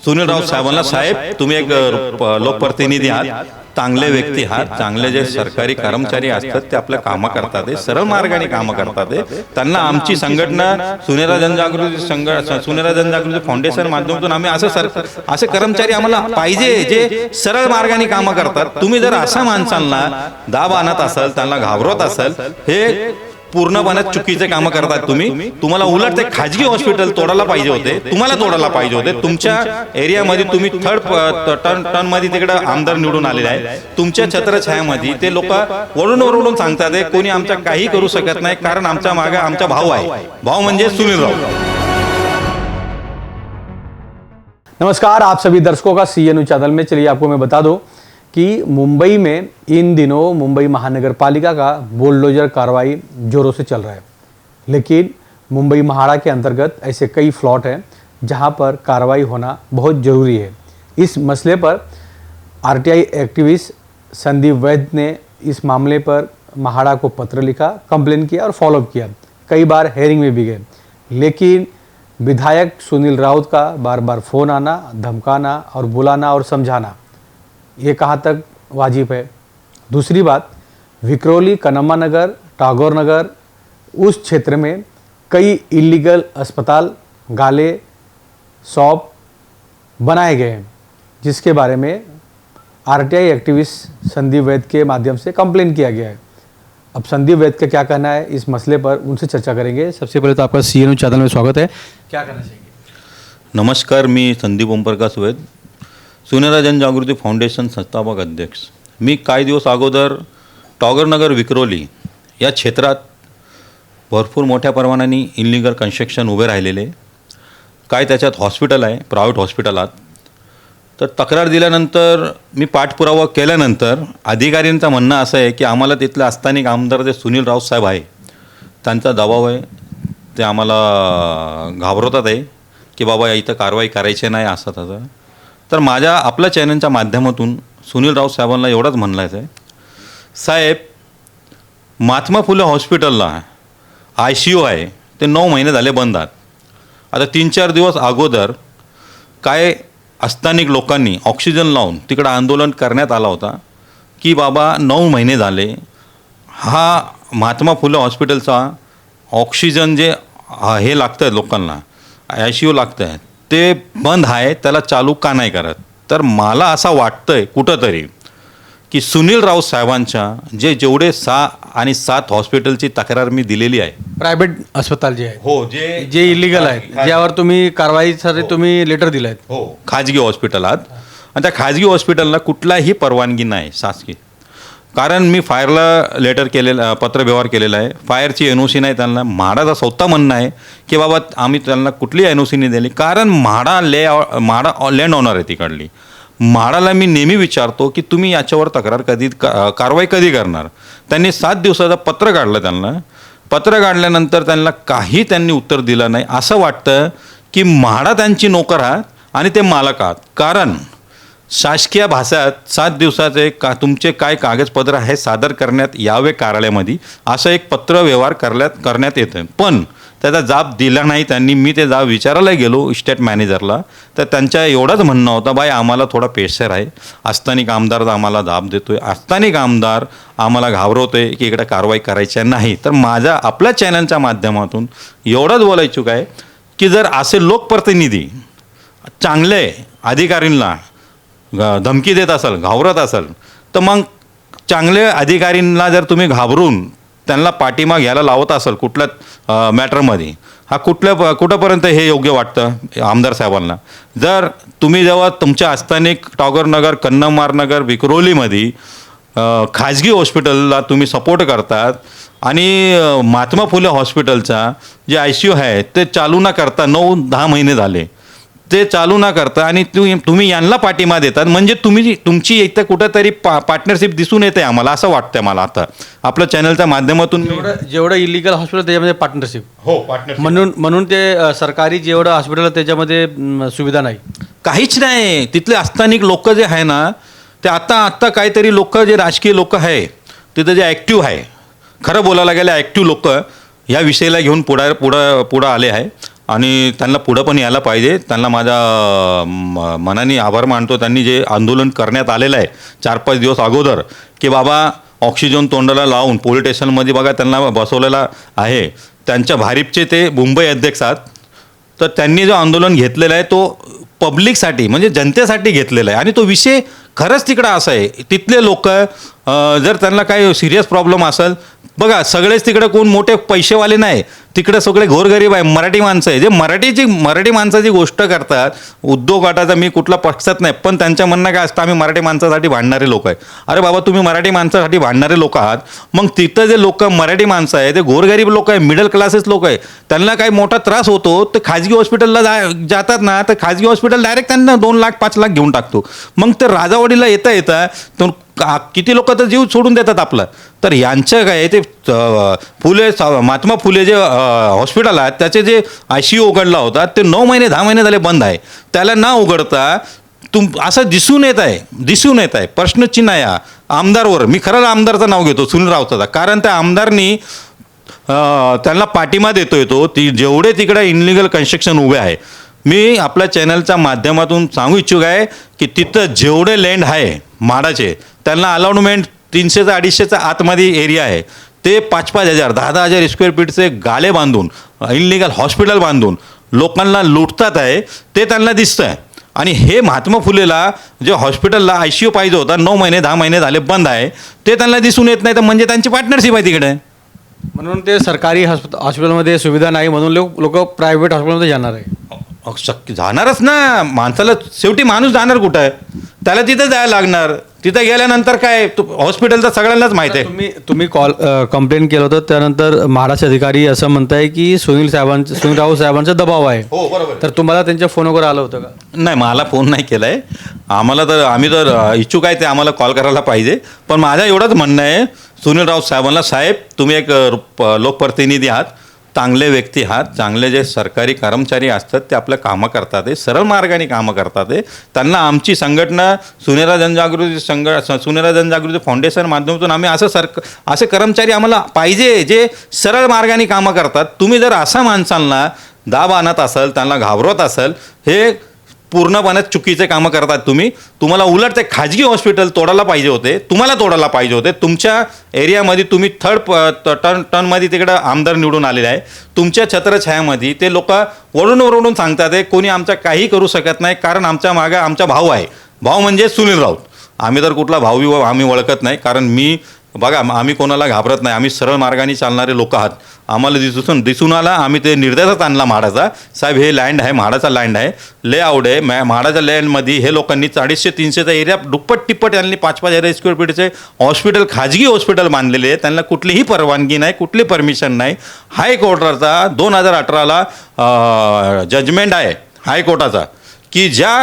सुनील राऊत साहेबांना, साहेब तुम्ही एक लोकप्रतिनिधी आहात, चांगले व्यक्ती आहात, चांगले जे सरकारी कर्मचारी असतात ते आपलं कामं करतात, सरळ मार्गाने कामं करतात. त्यांना आमची संघटना सुनेरा जनजागृती फाउंडेशन माध्यमातून आम्ही असे कर्मचारी आम्हाला पाहिजे जे सरळ मार्गाने कामं करतात. तुम्ही जर असा माणसांना दाब आणत असाल, त्यांना घाबरवत असाल, हे पूर्णपणे चुकीचे कामं करतात तुम्ही. तुम्हाला उलट ते खाजगी हॉस्पिटल तोडायला पाहिजे होते, तुम्हाला तोडायला पाहिजे होते. तुमच्या एरियामध्ये तुम्ही टर्न मध्ये तिकडे आमदार निवडून आलेले आहे, तुमच्या छत्रछायामध्ये ते लोक ओरडून सांगतात कोणी आमच्या काही करू शकत नाही, कारण आमच्या मागे आमचा भाऊ आहे. भाऊ म्हणजे सुनील राऊत. नमस्कार आप सभी दर्शकों का CNU चैनल में। चलिए आपको मैं बता दूं कि मुंबई में इन दिनों मुंबई महानगर पालिका का बुलडोजर कार्रवाई जोरों से चल रहा है, लेकिन मुंबई महाड़ा के अंतर्गत ऐसे कई प्लॉट हैं जहां पर कार्रवाई होना बहुत ज़रूरी है। इस मसले पर RTI एक्टिविस्ट संदीप वैद्य ने इस मामले पर महाड़ा को पत्र लिखा, कंप्लेन किया और फॉलोअप किया, कई बार हेयरिंग में भी गए, लेकिन विधायक सुनील राउत का बार बार फ़ोन आना, धमकाना और बुलाना और समझाना, ये कहाँ तक वाजिब है। दूसरी बात, विक्रोली, कनम्मा नगर, टागोर नगर, उस क्षेत्र में कई इलीगल अस्पताल, गाले, शॉप बनाए गए हैं, जिसके बारे में RTI एक्टिविस्ट संदीप वैद्य के माध्यम से कंप्लेन किया गया है। अब संदीप वैद्य का क्या कहना है इस मसले पर, उनसे चर्चा करेंगे। सबसे पहले तो आपका CNU चैनल में स्वागत है, क्या कहना चाहिए? नमस्कार, मी संदीप ओमप्रकाश वैद्य, सुनेरा जनजागृती फाउंडेशन संस्थापक अध्यक्ष. मी काही दिवस अगोदर टागोरनगर, विक्रोली या क्षेत्रात भरपूर मोठ्या प्रमाणाने इलिगल कन्स्ट्रक्शन उभे राहिलेले, काय त्याच्यात हॉस्पिटल आहे, प्रायव्हेट हॉस्पिटल आहात. तर तक्रार दिल्यानंतर मी पाठपुरावा केल्यानंतर अधिकाऱ्यांचं म्हणणं असं आहे की आम्हाला तिथले स्थानिक आमदार जे सुनील राऊत साहेब आहे त्यांचा दबाव आहे, ते आम्हाला घाबरवतात आहे की बाबा इथं कारवाई करायची नाही असं तसं. तर माझ्या आपल्या चॅनलच्या माध्यमातून सुनील राऊत साहेबांना एवढंच म्हणायचं आहे, साहेब महात्मा फुले हॉस्पिटलला ICU आहे ते 9 महिने झाले बंद आहेत. आता 3-4 दिवस अगोदर काय स्थानिक लोकांनी ऑक्सिजन लावून तिकडं आंदोलन करण्यात आला होता की बाबा 9 महिने झाले हा महात्मा फुले हॉस्पिटलचा ऑक्सिजन जे हे लागतं आहे लोकांना, ICU लागतं आहे, ते बंद आहे, त्याला चालू का नाही करत. तर मला असं वाटतं आहे कुठंतरी की सुनील राऊत साहेबांच्या जेवढे 6 आणि 7 हॉस्पिटलची तक्रार मी दिलेली आहे, प्रायव्हेट अस्पताल जे आहे, हो, जे इलिगल आहेत, ज्यावर तुम्ही कारवाईसाठी तुम्ही लेटर दिलं आहे, हो, खाजगी हॉस्पिटलात, आणि त्या खाजगी हॉस्पिटलला कुठलाही परवानगी नाही शासकीय. कारण मी फायरला लेटर केलेलं, पत्रव्यवहार केलेला आहे, फायरची NOC नाही त्यांना. म्हाडाचा स्वतः म्हणणं आहे की बाबा आम्ही त्यांना कुठली NOC नाही दिली, कारण म्हाडा लँड ऑनर आहे तिकडली. म्हाडाला मी नेहमी विचारतो की तुम्ही याच्यावर तक्रार कारवाई कधी करणार. त्यांनी 7 दिवसाचं पत्र काढलं, त्यांना पत्र काढल्यानंतर त्यांनी उत्तर दिलं नाही. असं वाटतं की म्हाडा त्यांची नोकर आहात आणि ते मालक आहात, कारण शासकीय भाषेत 7 दिवसाचे तुमचे काय कागदपत्र हे सादर करण्यात यावे कार्यालयामध्ये, असं एक पत्रव्यवहार करण्यात येतं. पण त्याचा जाब दिला नाही त्यांनी. मी ते जाब विचारायला गेलो स्टेट मॅनेजरला, तर त्यांच्या एवढंच म्हणणं होतं, बाई आम्हाला थोडा प्रेशर आहे, स्थानिक आमदार आम्हाला जाब देतोय, स्थानिक आमदार आम्हाला घाबरवतोय की इकडे कारवाई करायची नाही. तर माझ्या आपल्या चॅनलच्या माध्यमातून एवढंच बोलायचं काय की जर असे लोकप्रतिनिधी चांगले अधिकाऱ्यांना धमकी देत असाल, घाबरत असाल, तर मग चांगले अधिकाऱ्यांना जर तुम्ही घाबरून त्यांना पाठिंबा घ्यायला लावत असाल कुठल्या मॅटरमध्ये, हा कुठंपर्यंत हे योग्य वाटतं आमदार साहेबांना. जर तुम्ही जेव्हा तुमच्या स्थानिक टागोरनगर, कन्नमारनगर, विक्रोलीमध्ये खाजगी हॉस्पिटलला तुम्ही सपोर्ट करतात आणि महात्मा फुले हॉस्पिटलचा जे ICU आहे ते चालू न करता 9-10 महिने झाले, ते चालू न करता आणि तुम्ही यांना पाठिंबा देतात, म्हणजे तुमची इथं कुठंतरी पार्टनरशिप दिसून येते आम्हाला, असं वाटतं मला. आता आपल्या चॅनलच्या माध्यमातून जेवढं इलिगल हॉस्पिटल त्याच्यामध्ये पार्टनरशिप, हो, पार्टनरशिप, म्हणून ते सरकारी जेवढं हॉस्पिटल त्याच्यामध्ये सुविधा नाही, काहीच नाही. तिथले स्थानिक लोक जे आहे ना, ते आता काहीतरी लोक जे राजकीय लोक आहे तिथं जे ॲक्टिव्ह आहे, खरं बोलायला गेलं ॲक्टिव्ह लोक या विषयाला घेऊन पुढं आले आहे आणि त्यांना पुढं पण यायला पाहिजे. त्यांना माझ्या मनाने आभार मानतो. त्यांनी जे आंदोलन करण्यात आलेलं आहे 4-5 दिवस अगोदर, की बाबा ऑक्सिजन तोंडाला लावून पोलीस स्टेशनमध्ये बघा त्यांना बसवलेला आहे. त्यांच्या भारिपचे ते मुंबई अध्यक्ष आहेत. तर त्यांनी जो आंदोलन घेतलेलं आहे तो पब्लिकसाठी म्हणजे जनतेसाठी घेतलेला आहे. आणि तो विषय खरंच तिकडं असा आहे, तिथले लोक जर त्यांना काही सिरियस प्रॉब्लेम असेल, बघा सगळेच तिकडे कोण मोठे पैसेवाले नाही, तिकडे सगळे गोरगरीब आहे, मराठी माणसं आहे. जे मराठी माणसाची गोष्ट करतात, उद्योग गटाचा मी कुठला पक्षात नाही, पण त्यांच्या म्हणणं काय असतं, आम्ही मराठी माणसासाठी भांडणारे लोक आहे. अरे बाबा तुम्ही मराठी माणसासाठी भांडणारे लोक आहात, मग तिथं जे लोक मराठी माणसं आहे ते गोरगरीब लोक आहे, मिडल क्लासेस लोक आहे, त्यांना काही मोठा त्रास होतो तर खाजगी हॉस्पिटलला जातात ना, तर खाजगी हॉस्पिटल डायरेक्ट त्यांना 2 लाख 5 लाख घेऊन टाकतो. मग ते राजावाडीला येता तर किती लोक तर जीव सोडून देतात आपलं. तर यांचं काय ते महात्मा फुले जे हॉस्पिटल आहे त्याचे जे ICU उघडला होता ते 9 महिने 10 महिने झाले बंद आहे. त्याला न उघडता असं दिसून येत आहे प्रश्नचिन्ह आहे आमदारवर. मी खरंच आमदारचं नाव घेतो, सुनील राऊताचं, कारण त्या आमदारनी त्यांना पाठिंबा देतोय तो जेवढे तिकडे इनलिगल कन्स्ट्रक्शन उभे आहे. मी आपल्या चॅनलच्या माध्यमातून सांगू इच्छुक आहे की तिथं जेवढे लँड आहे म्हाडाचे, त्यांना अलाउडमेंट 300-250 आतमध्ये एरिया आहे, ते 5-5 हजार 10-10 हजार स्क्वेअर फीटचे गाले बांधून इनलिगल हॉस्पिटल बांधून लोकांना लुटतात आहे, ते त्यांना दिसतं आहे. आणि हे महात्मा फुलेला जे हॉस्पिटलला ICU पाहिजे होता 9 महिने 10 महिने झाले बंद आहे, ते त्यांना दिसून येत नाही. तर म्हणजे त्यांची पार्टनरशिप आहे तिकडे. म्हणून ते सरकारी हॉस्पिटलमध्ये सुविधा नाही म्हणून लोक प्रायव्हेट हॉस्पिटलमध्ये जाणार आहे. शक्य जाणारच ना, माणसाला शेवटी माणूस जाणार कुठं आहे, त्याला तिथं जायला लागणार. तिथं गेल्यानंतर काय हॉस्पिटलचं सगळ्यांनाच माहिती आहे. तुम्ही कंप्लेंट केलं होतं, त्यानंतर महाराष्ट्र अधिकारी असं म्हणताय की सुनील राऊत साहेबांचा दबाव आहे. हो बरोबर. तर तुम्हाला त्यांच्या फोन वगैरे आलं होतं का? नाही, मला फोन नाही केला आहे. आम्ही तर इच्छुक आहे ते आम्हाला कॉल करायला पाहिजे. पण माझं एवढंच म्हणणं आहे सुनील राऊत साहेबांना, साहेब तुम्ही एक लोकप्रतिनिधी आहात, चांगले व्यक्ती आहात, चांगले जे सरकारी कर्मचारी असतात ते आपलं कामं करतात आहे, सरळ मार्गाने कामं करतात आहे. त्यांना आमची संघटना सुनेरा जनजागृती फाउंडेशन माध्यमातून आम्ही असे कर्मचारी आम्हाला पाहिजे जे सरळ मार्गाने कामं करतात. तुम्ही जर असा माणसांना दाब आणत असाल, त्यांना घाबरवत असाल, हे पूर्णपणे चुकीचे कामं करतात तुम्हाला उलट ते खाजगी हॉस्पिटल तोडायला पाहिजे होते, तुम्हाला तोडायला पाहिजे होते. तुमच्या एरियामध्ये तुम्ही टर्नमध्ये तिकडं आमदार निवडून आलेले आहे, तुमच्या छत्रछायामध्ये ते लोक वरून सांगतात आहे कोणी आमचा काही करू शकत नाही, कारण आमच्या मागे आमचा भाऊ आहे. भाऊ म्हणजे सुनील राऊत. आम्ही तर कुठला भाऊ आम्ही ओळखत नाही, कारण बघा आम्ही कोणाला घाबरत नाही, आम्ही सरळ मार्गाने चालणारे लोक आहात. आम्हाला दिसून आला, आम्ही ते निर्देशच आणला म्हाडाचा, साहेब हे लँड आहे, म्हाडाचा लँड आहे, लेआउट आहे, म्हाडाच्या लँडमध्ये हे लोकांनी 250-300चा एरिया दुप्पट टिप्पट यांनी 5-5 हजार स्क्वेअर फीटचे हॉस्पिटल खाजगी हॉस्पिटल बांधलेले आहे. त्यांना कुठलीही परवानगी नाही, कुठली परमिशन नाही. हायकोर्टाचा 2018ला जजमेंट आहे हायकोर्टाचा की ज्या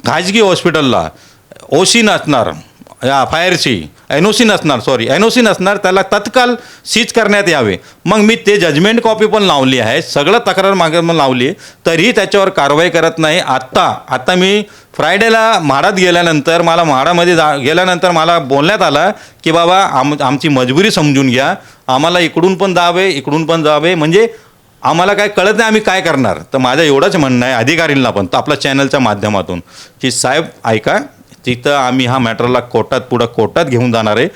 खाजगी हॉस्पिटलला OC नसणार, फायरची NOC नसणार त्याला तत्काळ सीज करण्यात यावे. मग मी ते जजमेंट कॉपी पण लावली आहे, सगळं तक्रार मागे पण लावली आहे, तरीही त्याच्यावर कारवाई करत नाही. आता मी फ्रायडेला म्हाडात गेल्यानंतर गेल्यानंतर मला बोलण्यात आलं की बाबा आमची मजबुरी समजून घ्या, आम्हाला इकडून पण जावे म्हणजे आम्हाला काय कळत नाही आम्ही काय करणार. तर माझं एवढंच म्हणणं आहे अधिकारींना पण आपल्या चॅनलच्या माध्यमातून की साहेब ऐका, तिथं आम्ही हा मॅटरला कोर्टात घेऊन जाणार आहे.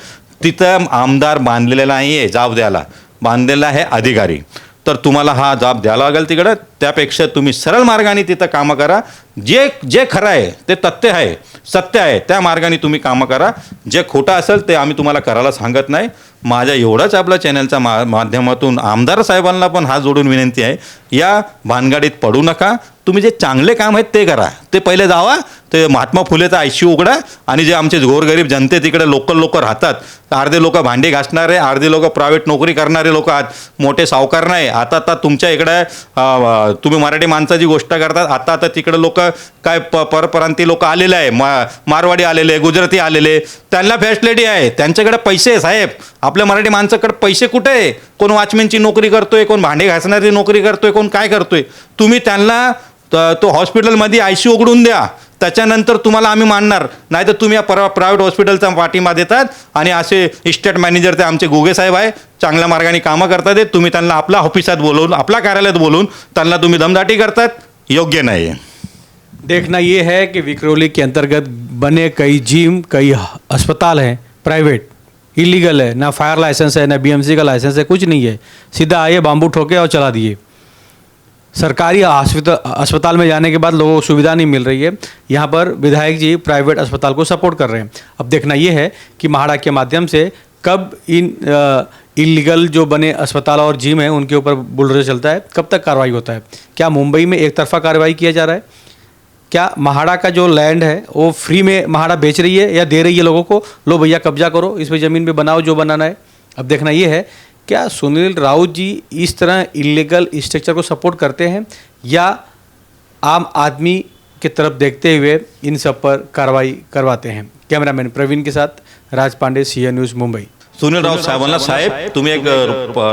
तिथं आमदार बांधलेला नाही आहे, जाब द्यायला बांधलेला आहे अधिकारी. तर तुम्हाला हा जाब द्यायला लागेल तिकडं. त्यापेक्षा तुम्ही सरळ मार्गाने तिथं कामं करा. जे खरं आहे ते सत्य आहे त्या मार्गाने तुम्ही कामं करा. जे खोटं असेल ते आम्ही तुम्हाला करायला सांगत नाही. माझ्या एवढंच आपल्या चॅनलच्या माध्यमातून आमदार साहेबांना पण हात जोडून विनंती आहे, या भानगाडीत पडू नका. तुम्ही जे चांगले काम आहेत ते करा, ते पहिले जावा, ते महात्मा फुलेचा ICU उघडा. आणि जे आमचे गोरगरीब जनते तिकडे लोकल लोक राहतात, अर्धे लोक भांडी घासणारे, अर्धे लोक प्रायव्हेट नोकरी करणारे लोक आहात, मोठे सावकार नाही. आता तुमच्या इकडे तुम्ही मराठी माणसाची गोष्ट करतात, आता तिकडे लोक काय परप्रांती लोक आलेले आहे, मारवाडी आलेले, गुजराती आलेले, त्यांना फॅसिलिटी आहे, त्यांच्याकडे पैसे आहे. साहेब आपल्या मराठी माणसाकडे पैसे कुठे आहे? कोण वॉचमॅनची नोकरी करतोय, कोण भांडे घासणारी नोकरी करतोय, कोण काय करतोय. तुम्ही त्यांना तो हॉस्पिटलमध्ये ICU उघडून द्या, त्याच्यानंतर तुम्हाला आम्ही मानणार, नाही तर तुम्ही या प्रायव्हेट हॉस्पिटलचा पाठिंबा देतात आणि असे इस्टेट मॅनेजर ते आमचे गोगे साहेब आहे, चांगल्या मार्गाने कामं करतात, तुम्ही त्यांना आपल्या ऑफिसात बोलवून, आपल्या कार्यालयात बोलवून त्यांना तुम्ही दमदाटी करतात, योग्य नाही आहे. देखना ये है कि विक्रोली के अंतर्गत बने कई जिम, कई अस्पताल हैं प्राइवेट, इलीगल है, ना फायर लाइसेंस है, ना बीएमसी का लाइसेंस है, कुछ नहीं है, सीधा आए बाम्बू ठोके और चला दिए. सरकारी अस्पताल में जाने के बाद लोगों को सुविधा नहीं मिल रही है. यहाँ पर विधायक जी प्राइवेट अस्पताल को सपोर्ट कर रहे हैं. अब देखना ये है कि महाड़ा के माध्यम से कब इन इलीगल जो बने अस्पताल और जिम है उनके ऊपर बुलडोजर चलता है, कब तक कार्रवाई होता है. क्या मुंबई में एक तरफा कार्रवाई किया जा रहा है? क्या महाड़ा का जो लैंड है वो फ्री में महाड़ा बेच रही है या दे रही है लोगों को, लो भैया कब्जा करो, इस पे ज़मीन पे बनाओ जो बनाना है. अब देखना ये है क्या सुनील राउत जी इस तरह इलीगल स्ट्रक्चर को सपोर्ट करते हैं या आम आदमी की तरफ देखते हुए इन सब पर कार्रवाई करवाते हैं. कैमरामैन प्रवीण के साथ राज पांडे, सीएन न्यूज़, मुंबई. सुनील राऊत साहेबांना, साहेब तुम्ही एक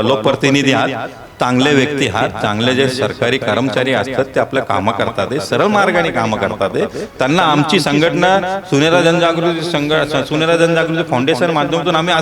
लोकप्रतिनिधी आहात, चांगले व्यक्ती आहात, चांगले जे सरकारी कर्मचारी असतात ते आपलं कामं करतात, सरळ मार्गाने कामं करतात. त्यांना आमची संघटना सुनेरा जनजागृती फाउंडेशन माध्यमातून आम्ही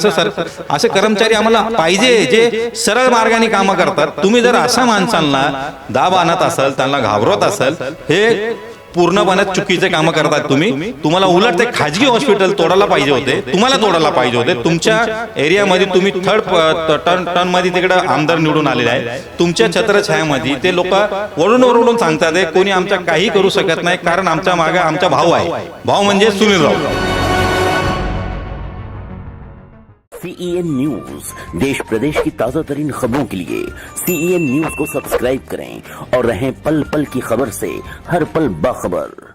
असे कर्मचारी आम्हाला पाहिजे जे सरळ मार्गाने कामं करतात. तुम्ही जर असा माणसांना दाब आणत असाल, त्यांना घाबरवत असाल, हे पूर्णपणे चुकीचे कामं करतात तुम्ही. तुम्हाला उलट ते खाजगी हॉस्पिटल तोडायला पाहिजे होते, तुम्हाला तोडायला पाहिजे होते. तुमच्या एरियामध्ये तुम्ही टर्न मध्ये तिकडे आमदार निवडून आलेले आहे, तुमच्या छत्रछायामध्ये ते लोक ओरडून सांगतात कोणी आमच्या काही करू शकत नाही, कारण आमच्या मागे आमचा भाऊ आहे. भाऊ म्हणजे सुनील राऊत. CEN न्यूज, देश प्रदेश की ताजा तरीन खबरों के लिए CEN न्यूज को सब्सक्राइब करें और रहें पल पल की खबर से हर पल बाखबर.